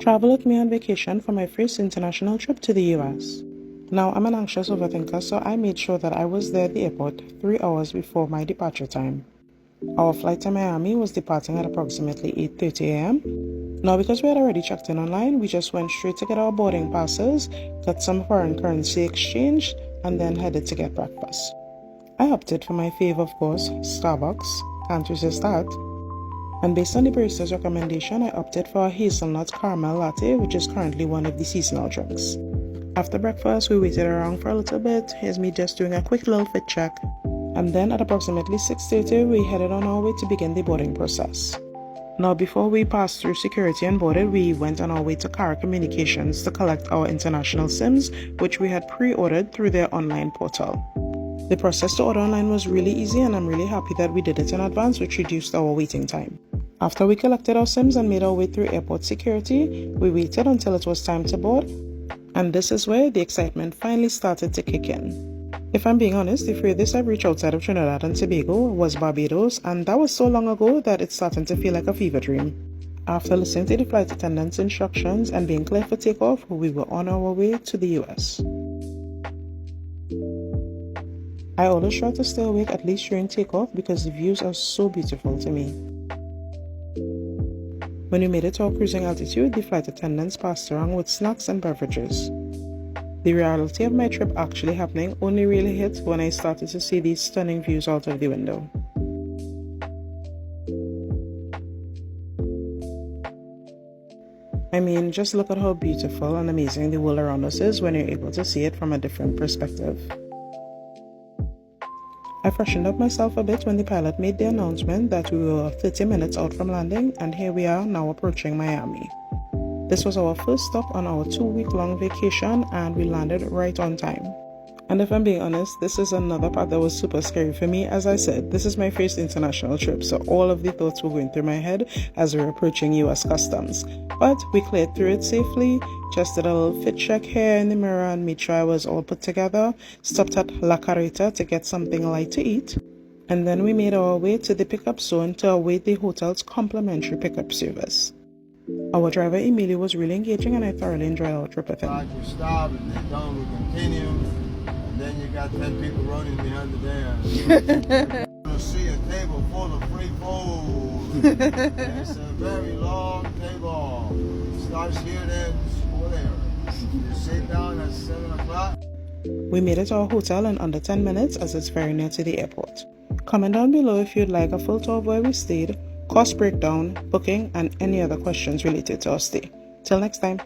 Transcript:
Travel with me on vacation for my first international trip to the US. Now, I'm an anxious overthinker, so I made sure that I was there at the airport 3 hours before my departure time. Our flight to Miami was departing at approximately 8:30 a.m. Now, because we had already checked in online, we just went straight to get our boarding passes, got some foreign currency exchanged, and then headed to get breakfast. I opted for my fave, of course, Starbucks. Can't resist that. And based on the barista's recommendation, I opted for a hazelnut caramel latte, which is currently one of the seasonal drinks. After breakfast, we waited around for a little bit. Here's me just doing a quick little fit check. And then at approximately 6:30, we headed on our way to begin the boarding process. Now, before we passed through security and boarded, we went on our way to Cara Communications to collect our international SIMs, which we had pre-ordered through their online portal. The process to order online was really easy, and I'm really happy that we did it in advance, which reduced our waiting time. After we collected our SIMs and made our way through airport security, we waited until it was time to board, and this is where the excitement finally started to kick in. If I'm being honest, the furthest I've reached outside of Trinidad and Tobago was Barbados, and that was so long ago that it's starting to feel like a fever dream. After listening to the flight attendant's instructions and being cleared for takeoff, we were on our way to the US. I always try to stay awake at least during takeoff because the views are so beautiful to me. When we made it to our cruising altitude, the flight attendants passed around with snacks and beverages. The reality of my trip actually happening only really hit when I started to see these stunning views out of the window. I mean, just look at how beautiful and amazing the world around us is when you're able to see it from a different perspective. I freshened up myself a bit when the pilot made the announcement that we were 30 minutes out from landing, and here we are now approaching Miami. This was our first stop on our 2-week-long vacation, and we landed right on time. And if I'm being honest, this is another part that was super scary for me. As I said, this is my first international trip, so all of the thoughts were going through my head as we were approaching US Customs. But we cleared through it safely, just did a little fit check here in the mirror and made sure I was all put together, stopped at La Carreta to get something light to eat, and then we made our way to the pickup zone to await the hotel's complimentary pickup service. Our driver Emilio was really engaging, and I thoroughly enjoyed our trip with him. You stop, and they don't, we continue, and then you got 10 people running behind the van. You'll see a table full of free food. It's a very long table. It starts here, then over there. You sit down at 7 o'clock. We made it to our hotel in under 10 minutes as it's very near to the airport. Comment down below if you'd like a full tour of where we stayed, cost breakdown, booking, and any other questions related to our stay. Till next time.